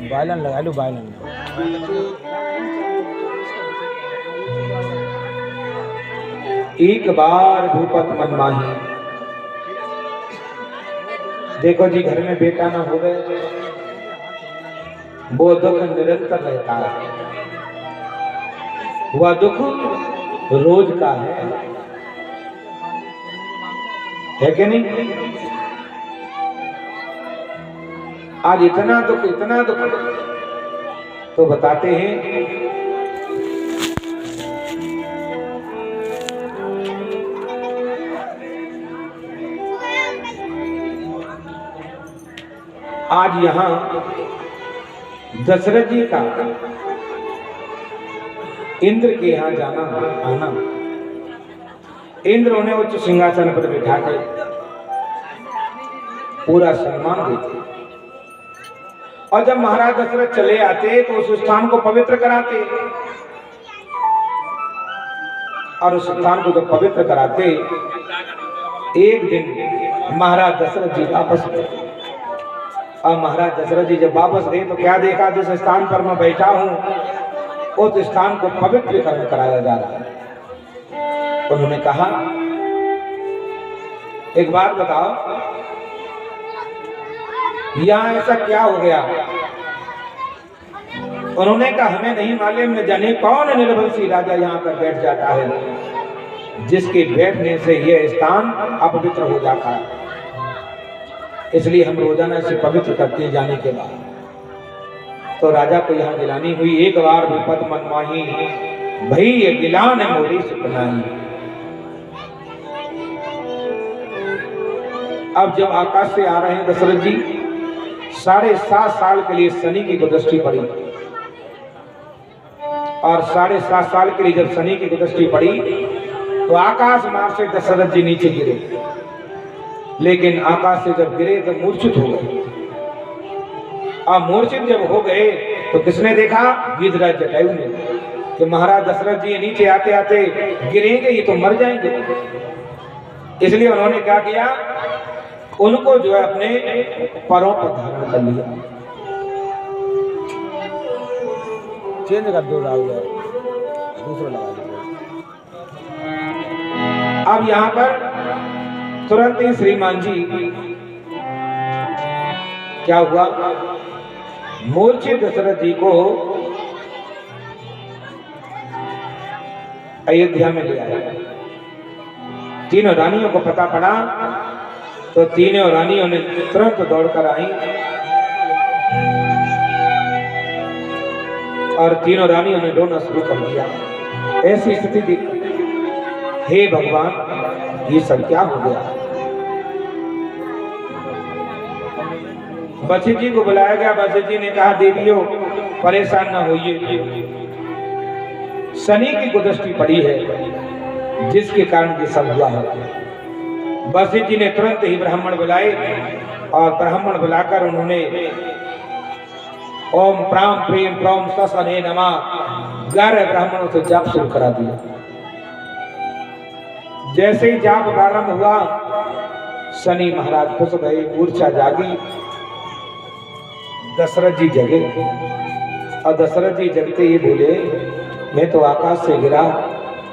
बायलन लगा लो, बायलन। एक बार भूपत मन माही। देखो जी, घर में बेटा ना हो गए, वो दुख निरंतर रहता है। वह दुख रोज का है कि नहीं? आज इतना दुख तो बताते हैं। आज यहां दशरथ जी का इंद्र के यहां जाना आना, इंद्र उन्हें उच्च सिंहासन पर बिठा कर पूरा सम्मान देते, और जब महाराज दशरथ चले आते तो उस स्थान को पवित्र कराते, और उस स्थान को जब पवित्र कराते, एक दिन महाराज दशरथ जी वापस गए। और महाराज दशरथ जी जब वापस गए तो क्या देखा? जिस स्थान पर मैं बैठा हूं उस स्थान को पवित्रीकरण कराया जा रहा है। उन्होंने कहा, एक बात बताओ, यहां ऐसा क्या हो गया? उन्होंने कहा, हमें नहीं मालूम, न जाने कौन निर्वंशी राजा यहाँ पर बैठ जाता है जिसके बैठने से यह स्थान अपवित्र हो जाता है। इसलिए हम रोजाना इसे पवित्र करते हैं जाने के बाद। तो राजा को यहाँ गिलानी हुई। एक बार भूपत मन माही, भई ये गिलान मोरी सुपनाई। अब जब आकाश से आ रहे हैं दशरथ जी, 7.5 साल के लिए शनि की कुदृष्टि पड़ी, और 7.5 साल के लिए जब शनि की कुदृष्टि पड़ी तो आकाश मार्ग से दशरथ जी नीचे गिरे। लेकिन आकाश से जब गिरे तो मूर्छित हो गए। अब मूर्छित जब हो गए तो किसने देखा? गिरिराज जटायु ने, कि महाराज दशरथ जी नीचे आते आते गिरेंगे, ये तो मर जाएंगे। इसलिए उन्होंने क्या किया? उनको जो है अपने पैरों पर धारण कर लिया। चेंज कर दो राहुल, दूसरा लगा दो। अब यहाँ पर तुरंत ही श्रीमान जी क्या हुआ? मूर्छित दशरथ जी को अयोध्या में ले आया। तीनों रानियों को पता पड़ा तो तीनों रानियों ने तुरंत दौड़कर आई, और तीनों रानियों ने रोना शुरू कर दिया। ऐसी स्थिति थी। हे भगवान, ये सब क्या हो गया? वशिष्ठ जी को बुलाया गया। वशिष्ठ जी ने कहा, देवियों परेशान न होइए, शनि की कुदृष्टि पड़ी है जिसके कारण ये सब हुआ है। वशिष्ठ जी ने तुरंत ही ब्राह्मण बुलाए, और ब्राह्मण बुलाकर उन्होंने ओम प्राम प्रेम प्रौम ससने नमः 11 ब्राह्मणों से जाप शुरू करा दिया। जैसे ही जाप प्रारंभ हुआ, शनि महाराज खुश गए, मूर्छा जागी, दशरथ जी जगे। और दशरथ जी जगते ही बोले, मैं तो आकाश से गिरा,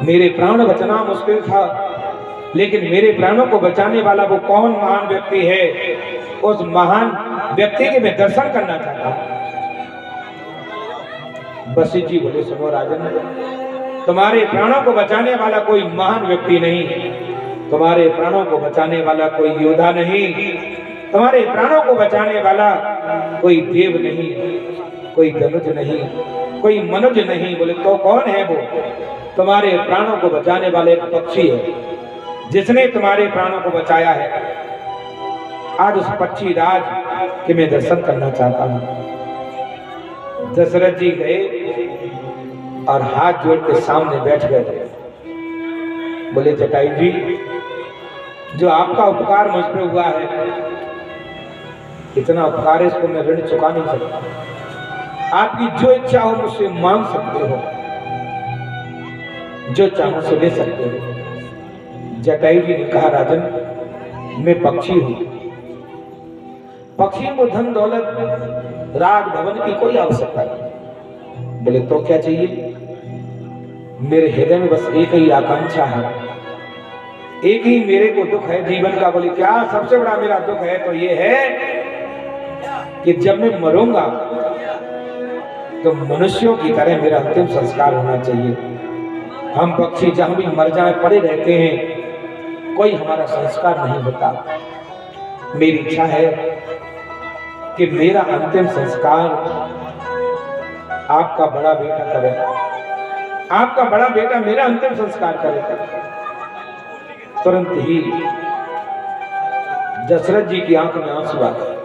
मेरे प्राण बचना मुश्किल था, लेकिन मेरे प्राणों को बचाने वाला वो कौन महान व्यक्ति है? उस महान व्यक्ति के मैं दर्शन करना चाहता हूं। वशिष्ठ जी बोले, सुनो राजन, तुम्हारे प्राणों को बचाने वाला कोई महान व्यक्ति नहीं, तुम्हारे प्राणों को बचाने वाला कोई योद्धा नहीं, तुम्हारे प्राणों को बचाने वाला कोई देव नहीं, कोई धनुज नहीं, कोई मनुज नहीं। बोले, तो कौन है वो? तुम्हारे प्राणों को बचाने वाला एक पक्षी है जिसने तुम्हारे प्राणों को बचाया है। आज उस पक्षी राज के मैं दर्शन करना चाहता हूं। दशरथ जी गए और हाथ जोड़ के सामने बैठ गए। बोले, जटायु जी, जो आपका उपकार मुझ पर हुआ है, इतना उपकार है, इसको मैं ऋण चुका नहीं सकता। आपकी जो इच्छा हो मुझसे मांग सकते हो, जो चाहो से ले सकते हो। जटायु जी ने कहा, राजन, मैं पक्षी हूं, पक्षियों को धन दौलत राज भवन की कोई आवश्यकता नहीं। बोले तो क्या चाहिए? मेरे हृदय में बस एक ही आकांक्षा है, एक ही मेरे को दुख है जीवन का। बोले क्या? सबसे बड़ा मेरा दुख है तो ये है कि जब मैं मरूंगा तो मनुष्यों की तरह मेरा अंतिम संस्कार होना चाहिए। हम पक्षी जहां भी मर जाए पड़े रहते हैं, कोई हमारा संस्कार नहीं होता। मेरी इच्छा है कि मेरा अंतिम संस्कार आपका बड़ा बेटा करे, आपका बड़ा बेटा मेरा अंतिम संस्कार करे। तुरंत ही दशरथ जी की आंख में आंसू आ गए।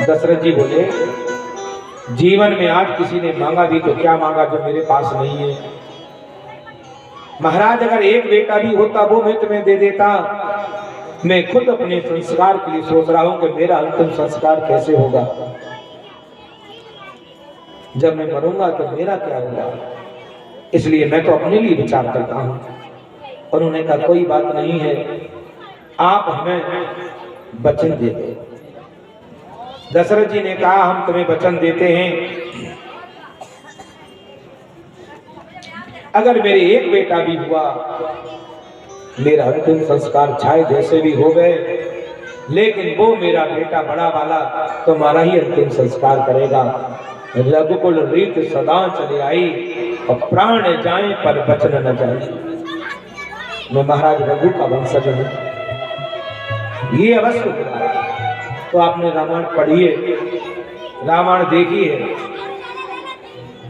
दशरथ जी बोले, जीवन में आज किसी ने मांगा भी तो क्या मांगा जो मेरे पास नहीं है। महाराज अगर एक बेटा भी होता वो मैं तुम्हें दे देता। मैं खुद अपने संस्कार के लिए सोच रहा हूं कि मेरा अंतिम संस्कार कैसे होगा, जब मैं मरूंगा तो मेरा क्या होगा। इसलिए मैं तो अपने लिए विचार करता हूं। उन्होंने कहा कोई बात नहीं है, आप हमें वचन दे दो। दशरथ जी ने कहा हम तुम्हें वचन देते हैं, अगर मेरे एक बेटा भी हुआ, मेरा अंतिम संस्कार चाहे जैसे भी हो गए, लेकिन वो मेरा बेटा बड़ा वाला तुम्हारा ही अंतिम संस्कार करेगा। रघुकुल रीत सदा चले आई और प्राण जाए पर वचन न जाए। मैं महाराज रघु का वंशज हूं, ये अवश्य होगा। तो आपने रामायण पढ़ी है, रामायण देखी है,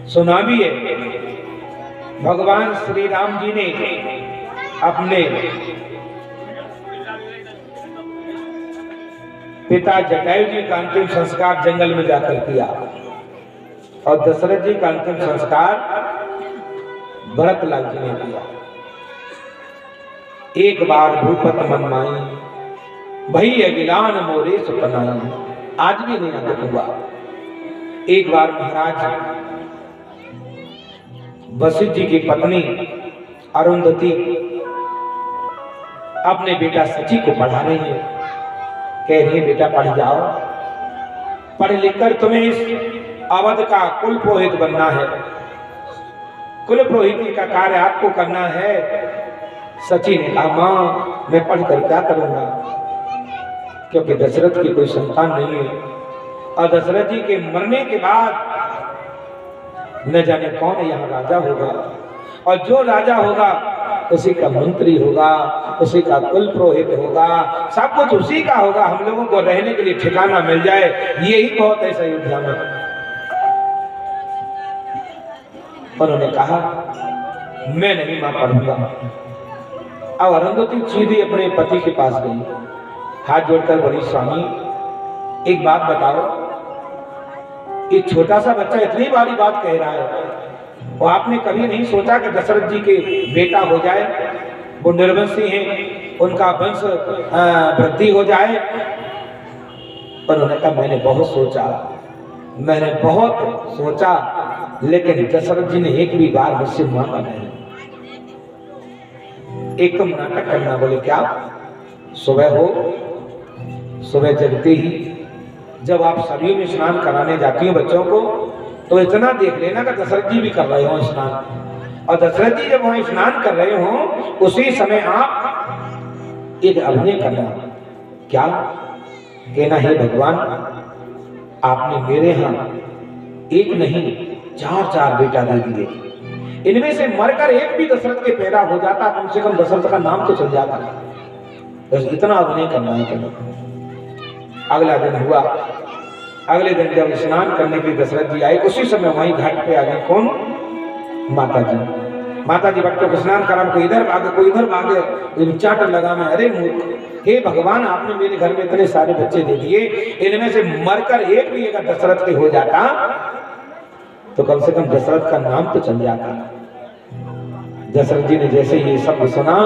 सुना भी है। भगवान श्री राम जी ने अपने पिता जटायु जी का अंतिम संस्कार जंगल में जाकर किया और दशरथ जी का अंतिम संस्कार भरतलाल जी ने किया। एक बार भूपत मन माई भई अगिलान मोरे सुपनाई। आज भी नहीं आदत हुआ। एक बार महाराज वशिष्ठ जी की पत्नी अरुंधति अपने बेटा सची को पढ़ा रही है। कह रही है बेटा पढ़ जाओ, पढ़ लिखकर तुम्हें इस अवध का कुल पुरोहित बनना है, कुल पुरोहित का कार्य आपको करना है। सची ने कहा मां मैं पढ़कर क्या करूंगा, क्योंकि दशरथ की कोई संतान नहीं है और दशरथ जी के मरने के बाद न जाने कौन यहाँ राजा होगा, और जो राजा होगा उसी का मंत्री होगा, उसी का कुल पुरोहित होगा, सब कुछ उसी का होगा। हम लोगों को रहने के लिए ठिकाना मिल जाए, यही बहुत है अयोध्या में। उन्होंने कहा मैं नहीं मां पढ़ूंगा। अब अरुंधति सीधी अपने पति के पास गई, हाथ जोड़कर बोली स्वामी एक बात बताओ, एक छोटा सा बच्चा इतनी बड़ी बात कह रहा है और आपने कभी नहीं सोचा कि दशरथ जी के बेटा हो जाए, वो निर्वंशी हैं, उनका वंश वृद्धि हो जाए। उन्होंने कहा मैंने बहुत सोचा, मैंने बहुत सोचा, लेकिन दशरथ जी ने एक भी बार मुझसे मांगा नहीं। एक तुम नाटक करना। बोले क्या? सुबह हो, सुबह जगते ही जब आप सरयू में स्नान कराने जाती हो बच्चों को, तो इतना देख लेना कि दशरथ जी भी कर रहे हो स्नान, और दशरथ जी जब वहां स्नान कर रहे हो उसी समय आप एक अभिनय करना। क्या कहना? हे भगवान आपने मेरे यहाँ एक नहीं 4 बेटा दे दिए, इनमें से मरकर एक भी दशरथ के पैदा हो जाता, कम से कम दशरथ का नाम तो चल जाता। बस इतना अभिनय करना है तुम्हें। अगला दिन हुआ। अगले दिन जब स्नान करने के लिए दशरथ जी आए, उसी समय वहीं घाट पे आ गए। कौन? माता जी। माता जी बच्चों को स्नान करा, कोई इधर भागे कोई इधर भागे, चाट लगा मैं। अरे मूर्ख, हे भगवान आपने मेरे घर में इतने सारे बच्चे दे दिए, इनमें से मरकर एक भी अगर दशरथ के हो जाता तो कम से कम दशरथ का नाम तो चल जाता। दशरथ जी ने जैसे ये शब्द सुना,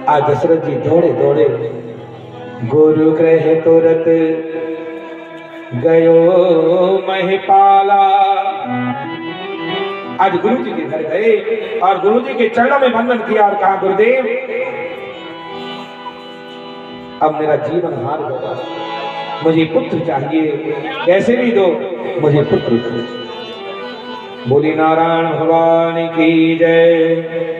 आज दशरथ जी दौड़े दौड़े गुरु ग्रह तुरत गयो महिपाला। आज गुरु जी के घर गए और गुरु जी के चरणों में वंदन किया और कहा गुरुदेव अब मेरा जीवन हार गया, मुझे पुत्र चाहिए, कैसे भी दो, मुझे पुत्र दो। बोली नारायण भगवान की जय।